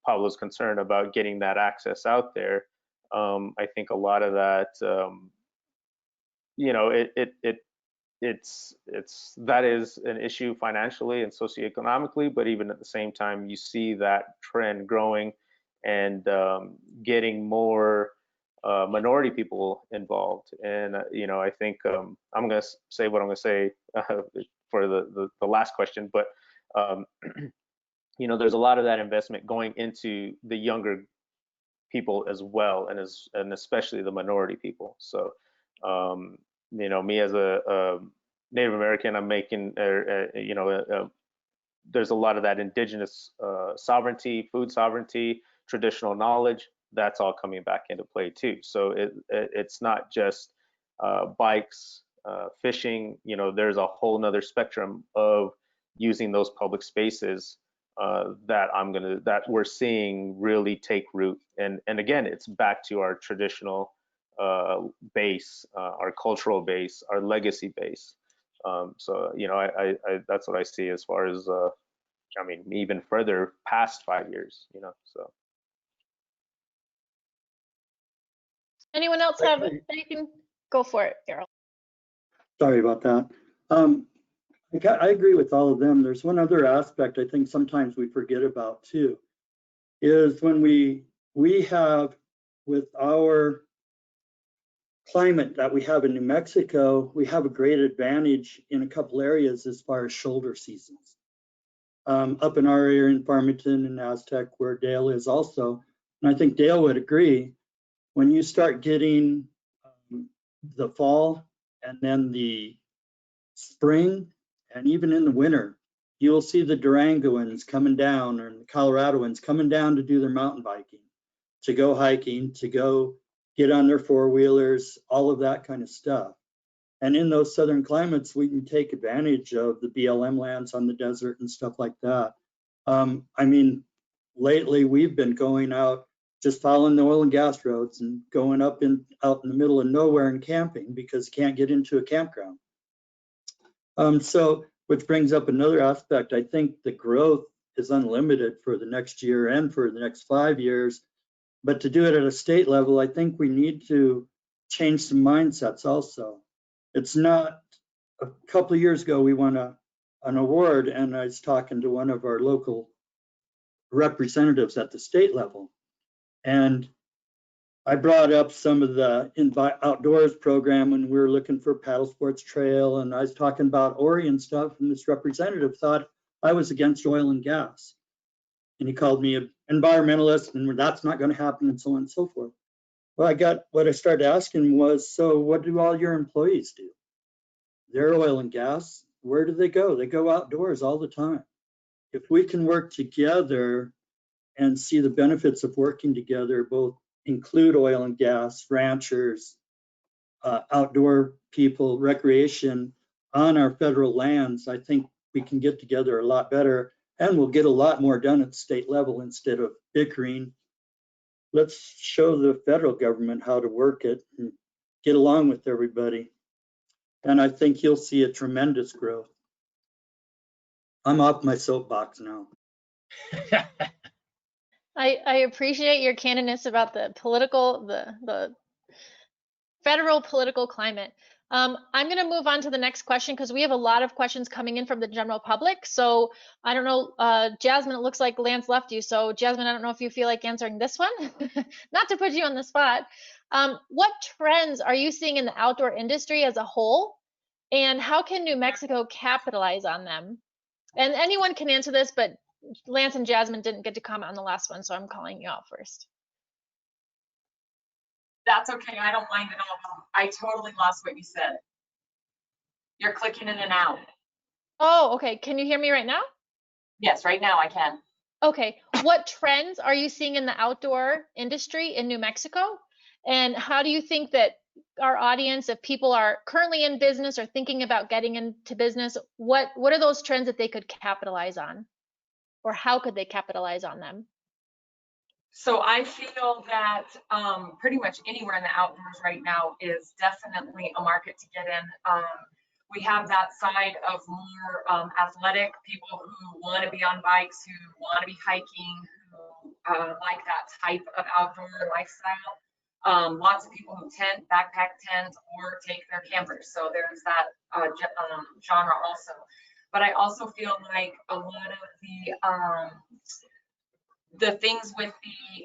Pablo's concerned about getting that access out there. I think a lot of that, that is an issue financially and socioeconomically, but even at the same time, you see that trend growing and getting more minority people involved. And I think I'm going to say what I'm going to say for the last question, but there's a lot of that investment going into the younger people as well, and especially the minority people. So me as a Native American, I'm making there's a lot of that indigenous sovereignty, food sovereignty, traditional knowledge, that's all coming back into play too. So it's not just bikes, fishing, there's a whole nother spectrum of using those public spaces that we're seeing really take root. And again, it's back to our traditional base, our cultural base, our legacy base. So, you know, I that's what I see as far as, I mean, even further past 5 years, you know, so. Anyone else have anything? Go for it, Carol. Sorry about that. I agree with all of them. There's one other aspect I think sometimes we forget about too, is when we have, with our climate that we have in New Mexico, we have a great advantage in a couple areas as far as shoulder seasons. Up in our area in Farmington and Aztec, where Dale is also, and I think Dale would agree, when you start getting the fall and then the spring and even in the winter, you'll see the Durangoans coming down or the Coloradoans coming down to do their mountain biking, to go hiking, to go get on their four-wheelers, all of that kind of stuff. And in those southern climates, we can take advantage of the BLM lands on the desert and stuff like that. I mean, lately we've been going out, just following the oil and gas roads and going out in the middle of nowhere and camping because you can't get into a campground. So, which brings up another aspect. I think the growth is unlimited for the next year and for the next 5 years. But to do it at a state level, I think we need to change some mindsets also. It's not, a couple of years ago, we won an award, and I was talking to one of our local representatives at the state level. And I brought up some of the outdoors program when we were looking for paddle sports trail, and I was talking about ORI and stuff, and this representative thought I was against oil and gas. And he called me an environmentalist, and that's not going to happen, and so on and so forth. Well, what I started asking was, so what do all your employees do? They're oil and gas. Where do they go? They go outdoors all the time. If we can work together and see the benefits of working together, both include oil and gas, ranchers, outdoor people, recreation on our federal lands, I think we can get together a lot better, and we'll get a lot more done at the state level instead of bickering. Let's show the federal government how to work it and get along with everybody. And I think you'll see a tremendous growth. I'm off my soapbox now. I appreciate your candidness about the federal political climate. I'm going to move on to the next question because we have a lot of questions coming in from the general public. So I don't know, Jasmine, it looks like Lance left you. So Jasmine, I don't know if you feel like answering this one, not to put you on the spot. What trends are you seeing in the outdoor industry as a whole? And how can New Mexico capitalize on them? And anyone can answer this, but Lance and Jasmine didn't get to comment on the last one, so I'm calling you out first. That's okay, I don't mind at all. I totally lost what you said. You're clicking in and out. Oh, okay. Can you hear me right now? Yes, right now I can. Okay. What trends are you seeing in the outdoor industry in New Mexico? And how do you think that our audience, if people are currently in business or thinking about getting into business, what are those trends that they could capitalize on? Or how could they capitalize on them? So I feel that pretty much anywhere in the outdoors right now is definitely a market to get in. We have that side of more athletic people who want to be on bikes, who want to be hiking, who like that type of outdoor lifestyle. Lots of people who tent, backpack tents, or take their campers. So there's that genre also. But I also feel like a lot of the things with the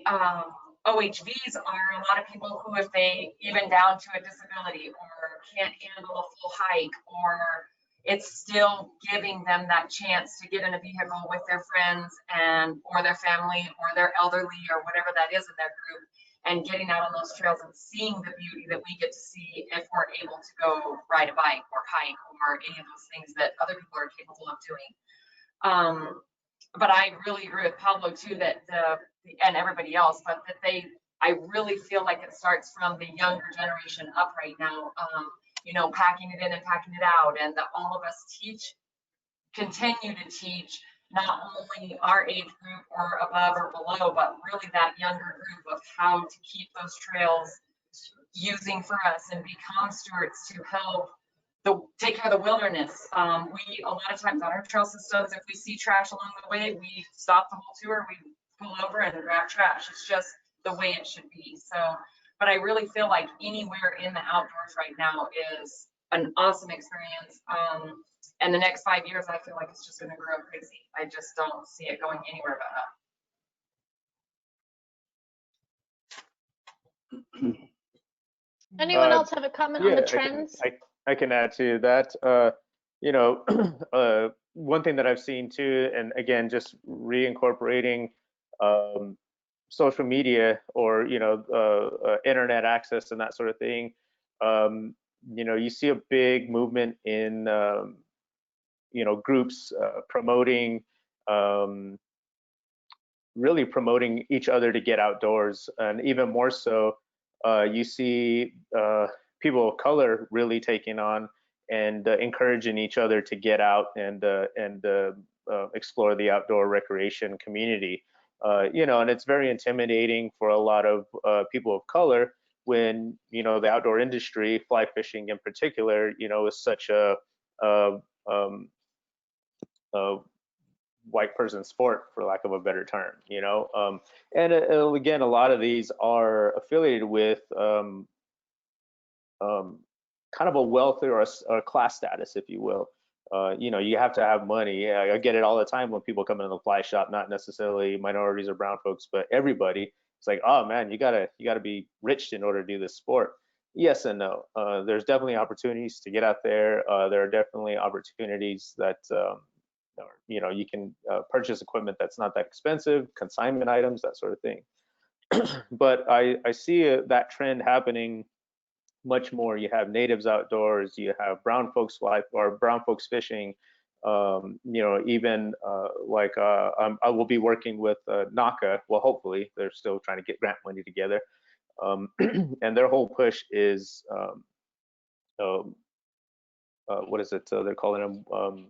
OHVs are a lot of people who, if they even down to a disability or can't handle a full hike, or it's still giving them that chance to get in a vehicle with their friends or their family or their elderly or whatever that is in their group, and getting out on those trails and seeing the beauty that we get to see if we're able to go ride a bike or hike or any of those things that other people are capable of doing. But I really agree with Pablo too, that and everybody else, but that I really feel like it starts from the younger generation up right now, you know, packing it in and packing it out, and that all of us continue to teach not only our age group or above or below, but really that younger group of how to keep those trails using for us and become stewards to help take care of the wilderness. We, a lot of times on our trail systems, if we see trash along the way, we stop the whole tour, we pull over and grab trash. It's just the way it should be. So, but I really feel like anywhere in the outdoors right now is an awesome experience. And the next 5 years, I feel like it's just going to grow crazy. I just don't see it going anywhere but up. Anyone else have a comment on the trends? I can add to that. You know, one thing that I've seen too, and again, just reincorporating social media or, you know, internet access and that sort of thing. You know, you see a big movement in, you know, groups promoting, really promoting each other to get outdoors, and even more so, you see people of color really taking on and encouraging each other to get out and explore the outdoor recreation community. You know, and it's very intimidating for a lot of people of color when, you know, the outdoor industry, fly fishing in particular, you know, is such a white person sport, for lack of a better term, you know. And again, a lot of these are affiliated with kind of a wealth or a class status, if you will. You know, you have to have money. I get it all the time when people come into the fly shop, not necessarily minorities or brown folks, but everybody. It's like, oh man, you gotta be rich in order to do this sport. Yes and no. There's definitely opportunities to get out there. There are definitely opportunities that you know, you can purchase equipment that's not that expensive, consignment items, that sort of thing. But I see that trend happening much more. You have natives outdoors, you have brown folks life or brown folks fishing. You know, even like I will be working with NACA. Well, hopefully they're still trying to get grant money together, and their whole push is what is it? They're calling them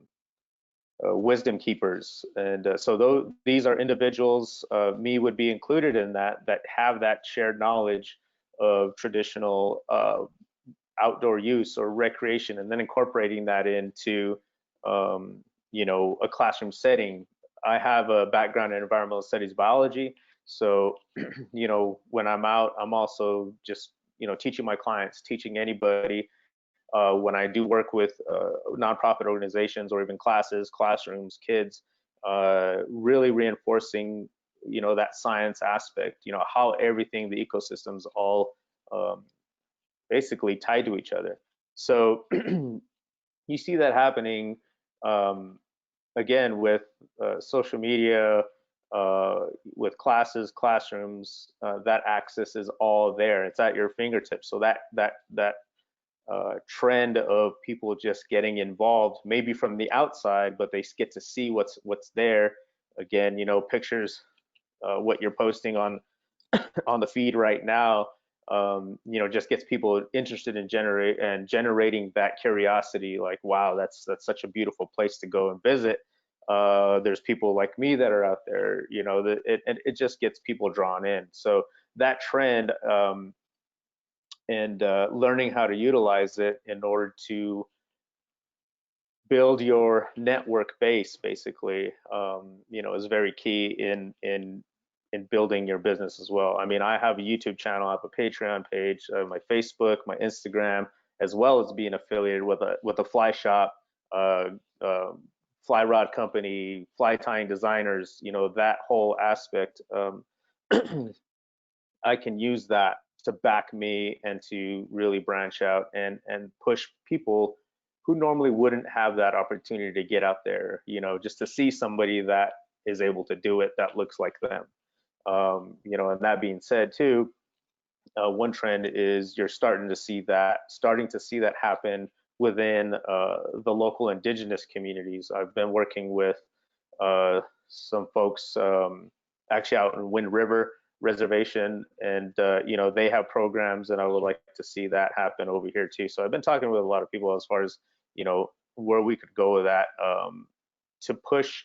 wisdom keepers, and so these are individuals. Me would be included in that have that shared knowledge of traditional outdoor use or recreation, and then incorporating that into you know, a classroom setting. I have a background in environmental studies biology, so you know, when I'm out, I'm also just, you know, teaching my clients, teaching anybody. When I do work with nonprofit organizations or even classes, classrooms, kids, really reinforcing, you know, that science aspect, you know, how everything, the ecosystems all basically tied to each other. So you see that happening again with social media, with classes, classrooms. That access is all there. It's at your fingertips. So that trend of people just getting involved, maybe from the outside, but they get to see what's there. Again, you know, pictures, what you're posting on the feed right now, you know, just gets people interested in generating that curiosity. Like, wow, that's such a beautiful place to go and visit. There's people like me that are out there, you know, it just gets people drawn in. So that trend, and learning how to utilize it in order to build your network base, basically, you know, is very key in building your business as well. I mean, I have a YouTube channel, I have a Patreon page, my Facebook, my Instagram, as well as being affiliated with a fly shop, fly rod company, fly tying designers. You know, that whole aspect. I can use that to back me and to really branch out and push people who normally wouldn't have that opportunity to get out there, you know, just to see somebody that is able to do it that looks like them. You know, and that being said too, one trend is you're starting to see that happen within the local indigenous communities. I've been working with some folks actually out in Wind River Reservation, and you know, they have programs, and I would like to see that happen over here too. So I've been talking with a lot of people as far as, you know, where we could go with that, to push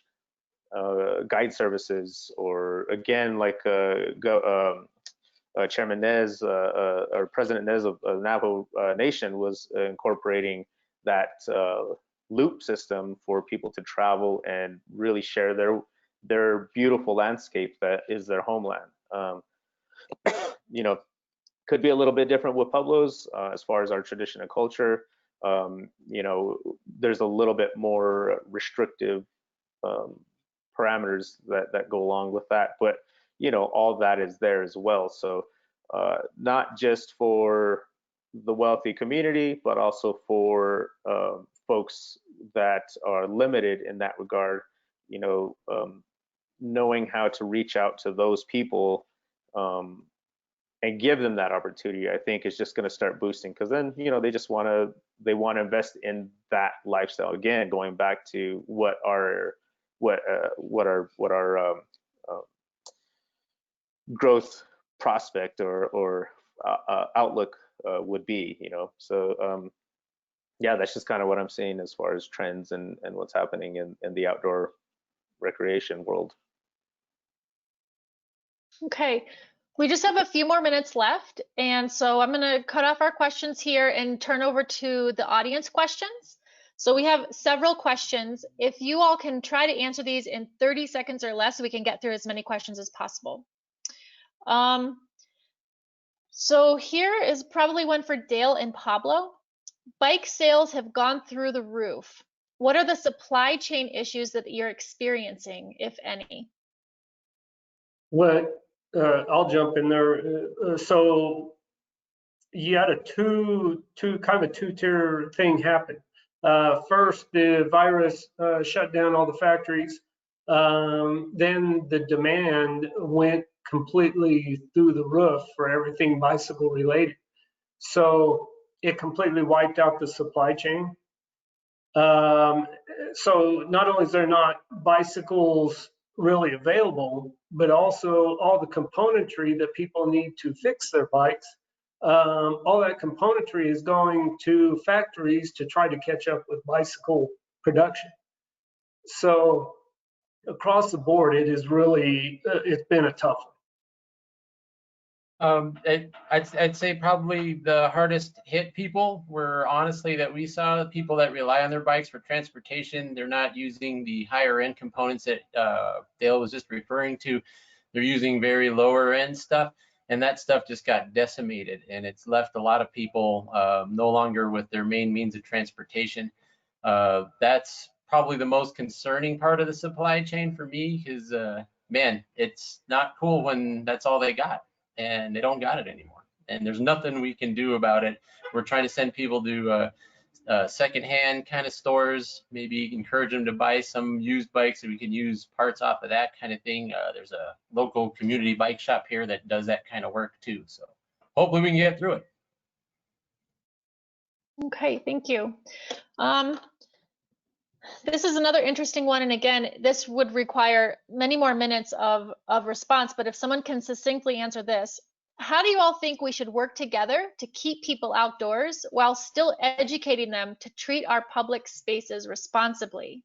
guide services, or again, like Chairman Nez or President Nez of Navajo Nation was incorporating that loop system for people to travel and really share their beautiful landscape that is their homeland. You know, could be a little bit different with Pueblos as far as our tradition and culture. You know, there's a little bit more restrictive parameters that go along with that, but you know, all that is there as well. So not just for the wealthy community, but also for folks that are limited in that regard, you know, knowing how to reach out to those people and give them that opportunity, I think is just going to start boosting, because then, you know, they want to invest in that lifestyle. Again, going back to what our growth prospect or outlook would be, you know. So yeah, that's just kind of what I'm seeing as far as trends and what's happening in the outdoor recreation world. Okay, we just have a few more minutes left, and so I'm going to cut off our questions here and turn over to the audience questions. So we have several questions. If you all can try to answer these in 30 seconds or less, so we can get through as many questions as possible. So here is probably one for Dale and Pablo. Bike sales have gone through the roof. What are the supply chain issues that you're experiencing, if any? Well, I'll jump in there. So you had a two-tier thing happen. First, the virus shut down all the factories. Then the demand went completely through the roof for everything bicycle related. So it completely wiped out the supply chain. So not only is there not bicycles really available, but also all the componentry that people need to fix their bikes. All that componentry is going to factories to try to catch up with bicycle production. So across the board, it is really, it's been a tough one. I'd say probably the hardest hit people were honestly that we saw people that rely on their bikes for transportation. They're not using the higher end components that Dale was just referring to. They're using very lower end stuff, and that stuff just got decimated, and it's left a lot of people no longer with their main means of transportation. That's probably the most concerning part of the supply chain for me, because man, it's not cool when that's all they got and they don't got it anymore, and there's nothing we can do about it. We're trying to send people to secondhand kind of stores, maybe encourage them to buy some used bikes so we can use parts off of that kind of thing. There's a local community bike shop here that does that kind of work too, so hopefully we can get through it. Okay, thank you. This is another interesting one, and again, this would require many more minutes of response, but if someone can succinctly answer this, how do you all think we should work together to keep people outdoors while still educating them to treat our public spaces responsibly?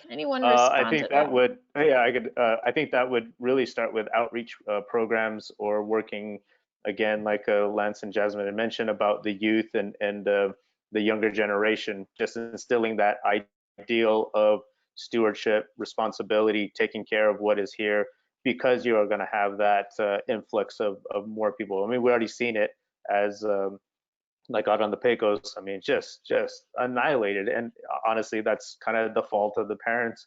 Can anyone respond I think to that would, yeah, I could. I think that would really start with outreach programs, or working again, like Lance and Jasmine had mentioned about the youth and the younger generation, just instilling that ideal of stewardship, responsibility, taking care of what is here, because you are going to have that influx of more people. I mean, we already seen it as like out on the Pecos. I mean, just annihilated. And honestly, that's kind of the fault of the parents.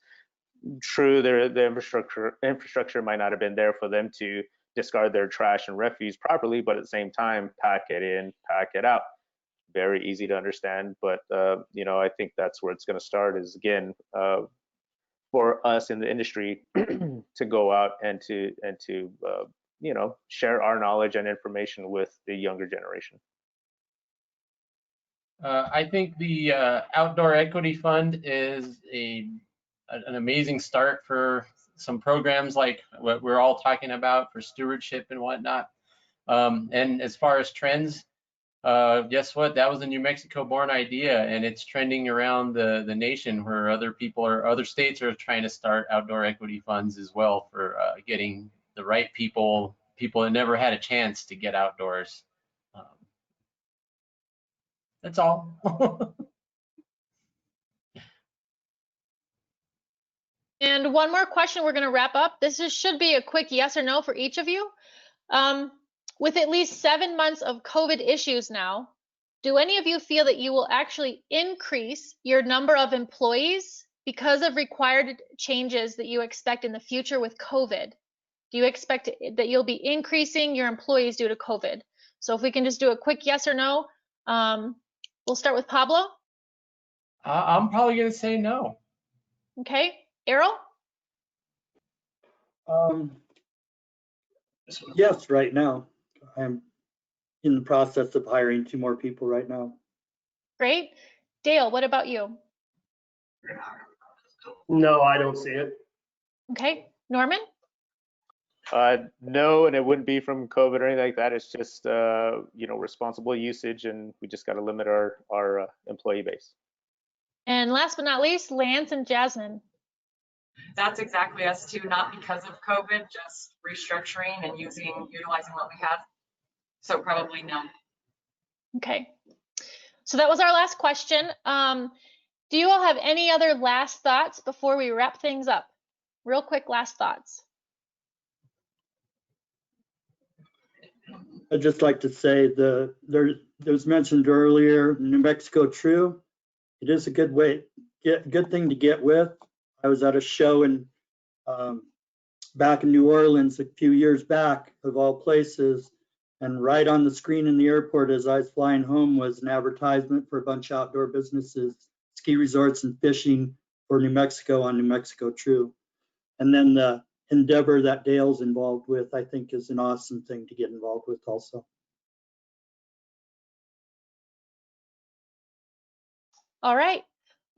True, the infrastructure might not have been there for them to discard their trash and refuse properly, but at the same time, pack it in, pack it out. Very easy to understand, but you know, I think that's where it's going to start, is again for us in the industry to go out and to you know, share our knowledge and information with the younger generation. I think the Outdoor Equity Fund is an amazing start for some programs like what we're all talking about for stewardship and whatnot. And as far as trends, Guess what? That was a New Mexico-born idea, and it's trending around the nation, where other states are trying to start outdoor equity funds as well for getting the right people that never had a chance to get outdoors. That's all. And one more question, we're going to wrap up. Should be a quick yes or no for each of you. With at least 7 months of COVID issues now, do any of you feel that you will actually increase your number of employees because of required changes that you expect in the future with COVID? Do you expect that you'll be increasing your employees due to COVID? So if we can just do a quick yes or no, we'll start with Pablo. I'm probably going to say no. Okay, Errol? Yes, right now. I'm in the process of hiring 2 more people right now. Great. Dale, what about you? No, I don't see it. Okay, Norman? No, and it wouldn't be from COVID or anything like that. It's just, responsible usage, and we just got to limit our employee base. And last but not least, Lance and Jasmine. That's exactly us too, not because of COVID, just restructuring and utilizing what we have. So probably no. Okay. So that was our last question. Do you all have any other last thoughts before we wrap things up? Real quick last thoughts. I'd just like to say there was mentioned earlier, New Mexico True. It is a good thing to get with. I was at a show back in New Orleans a few years back, of all places, and right on the screen in the airport as I was flying home was an advertisement for a bunch of outdoor businesses, ski resorts and fishing for New Mexico on New Mexico True. And then the endeavor that Dale's involved with, I think, is an awesome thing to get involved with also. All right.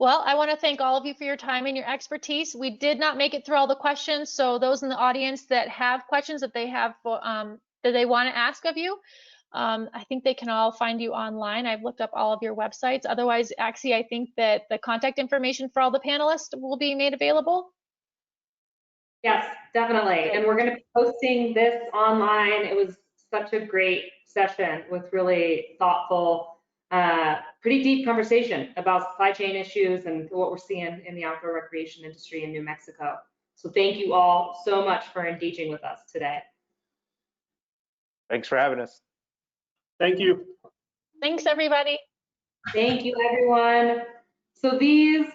Well, I want to thank all of you for your time and your expertise. We did not make it through all the questions, so those in the audience that have questions that they have that they want to ask of you, I think they can all find you online. I've looked up all of your websites. Otherwise, Axie, I think that the contact information for all the panelists will be made available. Yes, definitely. And we're going to be posting this online. It was such a great session with really thoughtful, pretty deep conversation about supply chain issues and what we're seeing in the outdoor recreation industry in New Mexico. So thank you all so much for engaging with us today. Thanks for having us. Thank you. Thanks, everybody. Thank you, everyone. So these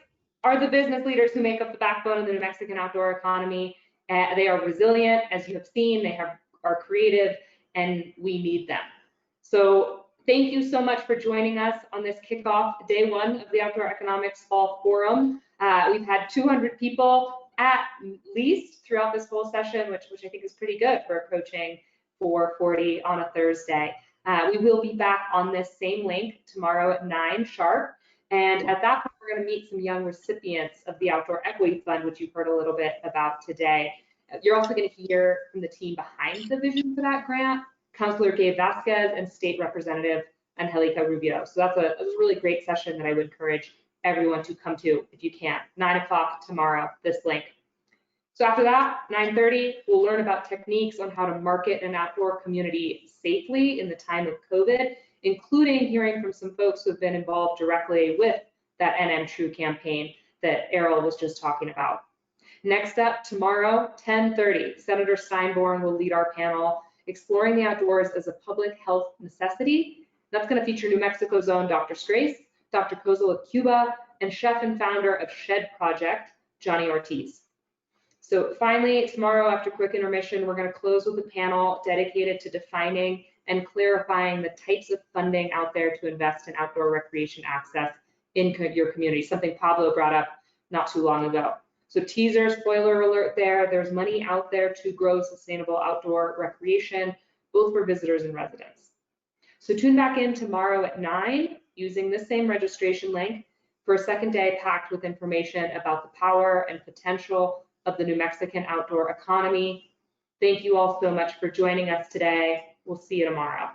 are the business leaders who make up the backbone of the New Mexican outdoor economy. They are resilient, as you have seen. They are creative, and we need them. So thank you so much for joining us on this kickoff day 1 of the Outdoor Economics Fall Forum. We've had 200 people at least throughout this whole session, which I think is pretty good for approaching 440 on a Thursday. We will be back on this same link tomorrow at 9 sharp. And at that point, we're going to meet some young recipients of the Outdoor Equity Fund, which you've heard a little bit about today. You're also going to hear from the team behind the vision for that grant, Councilor Gabe Vasquez and State Representative Angelica Rubio. So that's a really great session that I would encourage everyone to come to if you can. 9 o'clock tomorrow, this link. So after that, 9:30, we'll learn about techniques on how to market an outdoor community safely in the time of COVID, including hearing from some folks who have been involved directly with that NM True campaign that Errol was just talking about. Next up, tomorrow, 10:30, Senator Steinborn will lead our panel, Exploring the Outdoors as a Public Health Necessity. That's going to feature New Mexico's own Dr. Strace, Dr. Kozel of Cuba, and chef and founder of Shed Project, Johnny Ortiz. So finally, tomorrow after quick intermission, we're going to close with a panel dedicated to defining and clarifying the types of funding out there to invest in outdoor recreation access in your community, something Pablo brought up not too long ago. So teaser, spoiler alert there, there's money out there to grow sustainable outdoor recreation, both for visitors and residents. So tune back in tomorrow at 9 using the same registration link for a second day packed with information about the power and potential of the New Mexican outdoor economy. Thank you all so much for joining us today. We'll see you tomorrow.